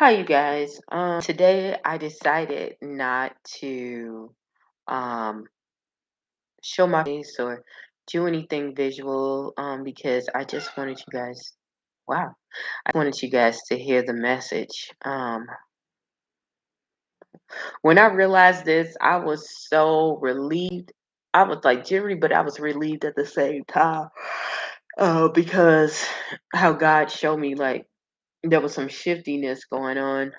Hi, you guys. Today I decided not to um, show my face or do anything visual because I just wanted you guys, wow, I wanted you guys to hear the message. When I realized this, I was so relieved. I was like jittery, but I was relieved at the same time because how God showed me like there was some shiftiness going on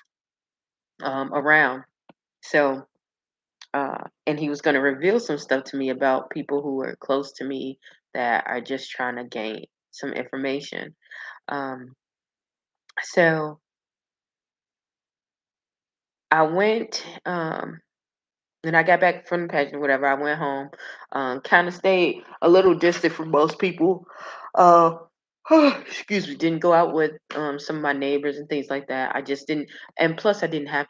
around. So, and he was going to reveal some stuff to me about people who are close to me that are just trying to gain some information. Um, so I went, and I got back from the pageant, whatever. I went home, kind of stayed a little distant from most people. Uh, excuse me, didn't go out with some of my neighbors and things like that. I just didn't, and plus I didn't have,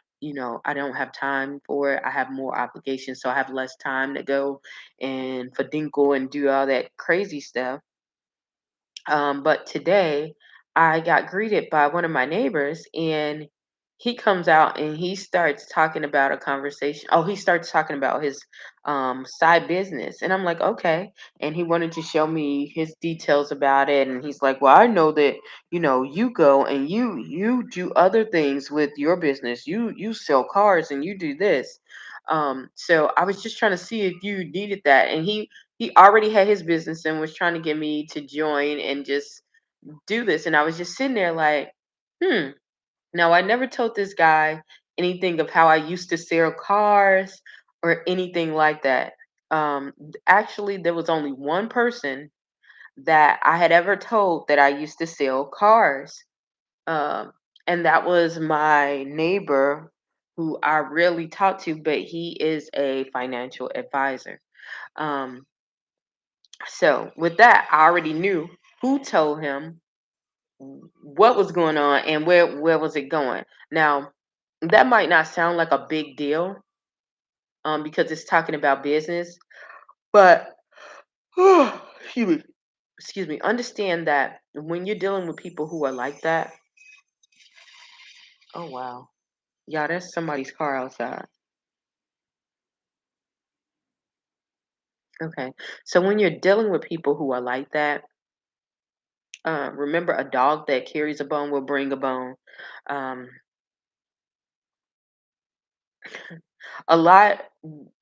I don't have time for it. I have more obligations, so I have less time to go and for Dinkle and do all that crazy stuff. But today I got greeted by one of my neighbors and he comes out and he starts talking about a conversation. Oh, he starts talking about his side business. And I'm like, okay. And he wanted to show me his details about it. And he's like, well, I know that, you go and you do other things with your business. You sell cars and you do this. So I was just trying to see if you needed that. And he already had his business and was trying to get me to join and just do this. And I was just sitting there like, hmm. Now, I never told this guy anything of how I used to sell cars or anything like that. Actually, there was only one person that I had ever told that I used to sell cars. Um, and that was my neighbor who I rarely talk to, but he is a financial advisor. Um, So with that, I already knew who told him what was going on and where was it going. Now, that might not sound like a big deal, because it's talking about business, but excuse me, understand that when you're dealing with people who are like that, oh wow, yeah, that's somebody's car outside. Okay, so when you're dealing with people who are like that, remember a dog that carries a bone will bring a bone. Um, a lot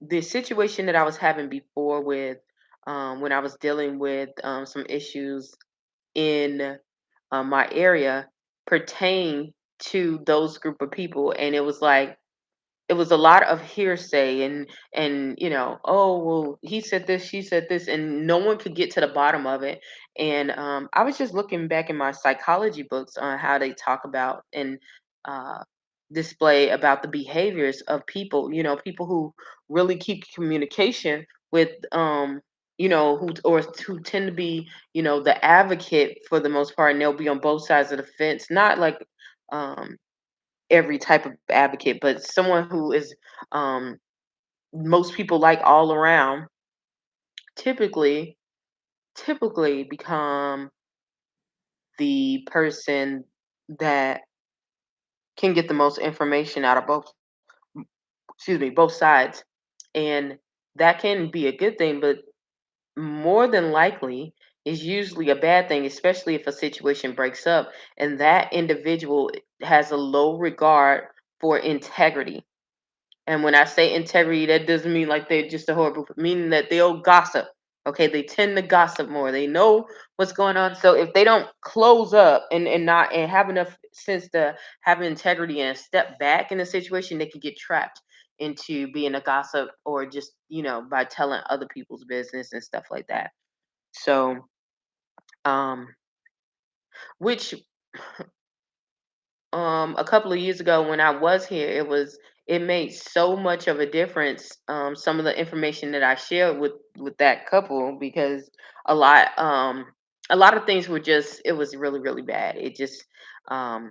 the situation that I was having before with when I was dealing with some issues in my area pertain to those group of people, and it was like it was a lot of hearsay and oh well, he said this, she said this, and no one could get to the bottom of it. And I was just looking back in my psychology books on how they talk about and uh, display about the behaviors of people, people who really keep communication with who tend to be the advocate for the most part, and they'll be on both sides of the fence, not like um every type of advocate, but someone who is um, most people like all around, typically become the person that can get the most information out of both sides, and that can be a good thing, but more than likely is usually a bad thing, especially if a situation breaks up and that individual has a low regard for integrity. And when I say integrity, that doesn't mean like they're just a horrible, meaning that they'll gossip. Okay, they tend to gossip more. They know what's going on. So if they don't close up and not and have enough sense to have integrity and step back in the situation, they can get trapped into being a gossip or just by telling other people's business and stuff like that. So, um, which a couple of years ago when I was here, it made so much of a difference. Some of the information that I shared with that couple, because a lot um a lot of things were just it was really really bad. Um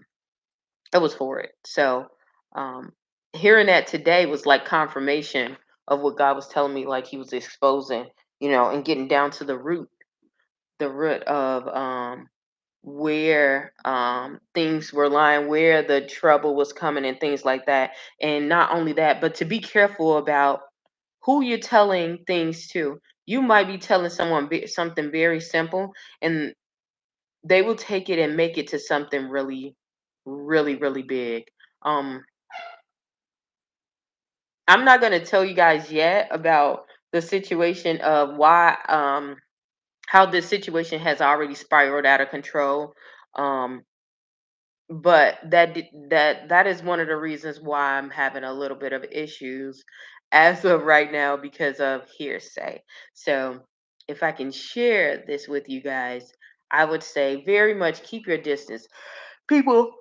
it was horrid. So um hearing that today was like confirmation of what God was telling me, like he was exposing, and getting down to the root of where things were lying, where the trouble was coming, and things like that. And not only that, but to be careful about who you're telling things to. You might be telling someone something very simple, and they will take it and make it to something really, really, really big. Um, I'm not going to tell you guys yet about the situation of why, how this situation has already spiraled out of control. Um, but that is one of the reasons why I'm having a little bit of issues as of right now because of hearsay. So, if I can share this with you guys, I would say very much keep your distance. People,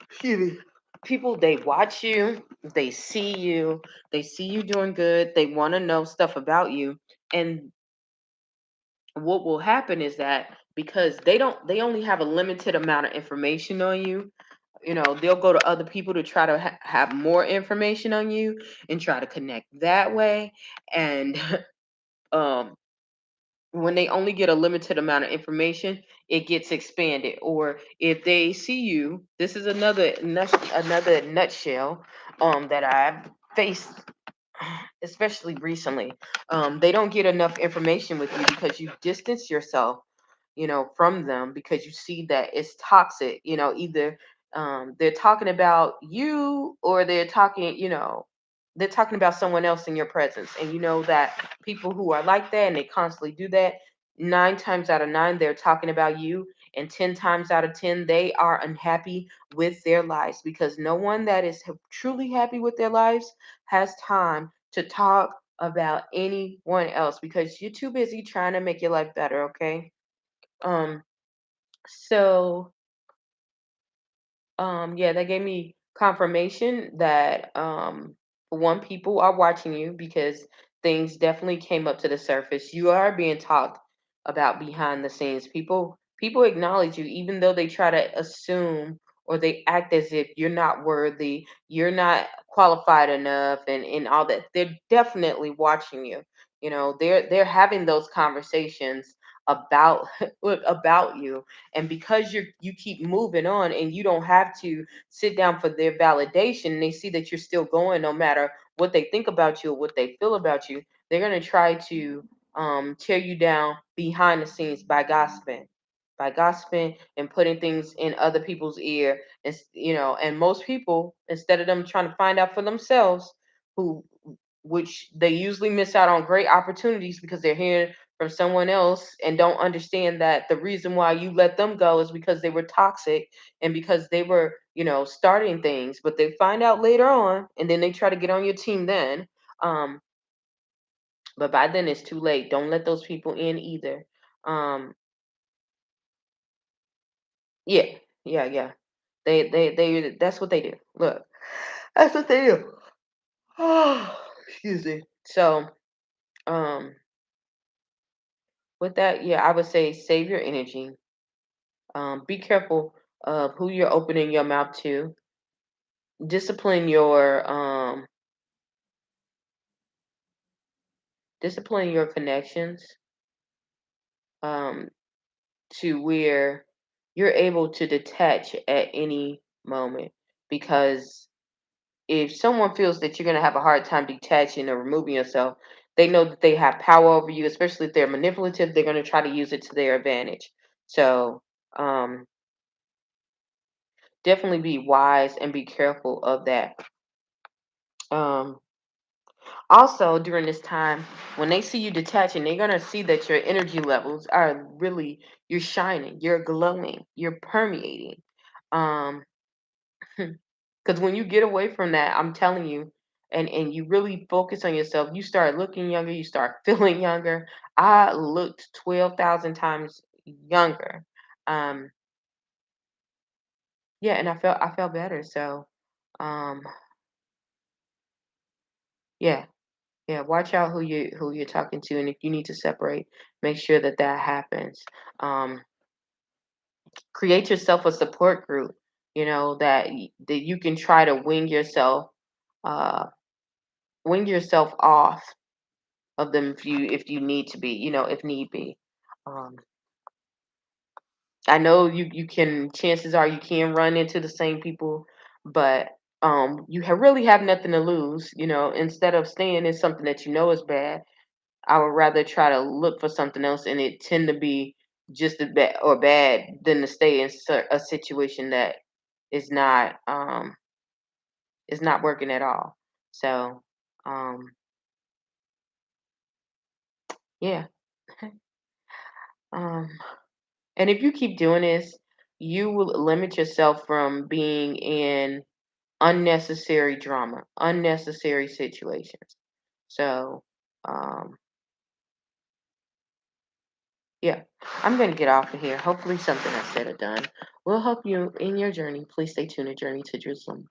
excuse me. People, they watch you, they see you doing good, they want to know stuff about you, and what will happen is that because they only have a limited amount of information on you, they'll go to other people to try to have more information on you and try to connect that way. And um when they only get a limited amount of information, it gets expanded. Or if they see you, this is another nutshell that I've faced, especially recently. They don't get enough information with you because you distance yourself, from them, because you see that it's toxic. Either they're talking about you, or they're talking about someone else in your presence. And you know that people who are like that and they constantly do that, 9 times out of 9, they're talking about you. And 10 times out of 10, they are unhappy with their lives, because no one that is truly happy with their lives has time to talk about anyone else, because you're too busy trying to make your life better, okay? Um, so yeah, that gave me confirmation that for one, people are watching you, because things definitely came up to the surface. You are being talked about behind the scenes. People acknowledge you, even though they try to assume, or they act as if you're not worthy, you're not qualified enough, and all that. They're definitely watching you. They're having those conversations about about you. And because you keep moving on, and you don't have to sit down for their validation, and they see that you're still going no matter what they think about you or what they feel about you, they're going to try to tear you down behind the scenes by gossiping and putting things in other people's ear. And most people, instead of them trying to find out for themselves, who which they usually miss out on great opportunities, because they're hearing from someone else and don't understand that the reason why you let them go is because they were toxic, and because they were, starting things. But they find out later on, and then they try to get on your team then. Um, but by then it's too late. Don't let those people in either. Um, yeah, yeah. They that's what they do. Look, that's what they do. Excuse me. So, um, with that, yeah, I would say save your energy. Be careful of who you're opening your mouth to. Discipline your connections, um, to where you're able to detach at any moment. Because if someone feels that you're going to have a hard time detaching or removing yourself, they know that they have power over you. Especially if they're manipulative, they're going to try to use it to their advantage. So, um, definitely be wise and be careful of that. Um, Also, during this time, when they see you detaching, they're gonna see that your energy levels are really, you're shining, you're glowing, you're permeating. Um, because when you get away from that, I'm telling you, and you really focus on yourself, you start looking younger, you start feeling younger. I looked 12,000 times younger. Um, yeah, and I felt better. So, um, yeah. Yeah, watch out who you're talking to, and if you need to separate, make sure that that happens. Um, Create yourself a support group. That you can try to uh, wing yourself off of them if you need to be. If need be. Um, I know you can, chances are you can run into the same people, but you really have nothing to lose, instead of staying in something that you know is bad. I would rather try to look for something else, and it tend to be just as bad or bad than to stay in a situation that is not is not working at all. So um yeah. um and if you keep doing this, you will limit yourself from being in unnecessary drama, unnecessary situations. So um yeah, I'm going to get off of here. Hopefully something I said or done will help you in your journey. Please stay tuned to Journey to Jerusalem.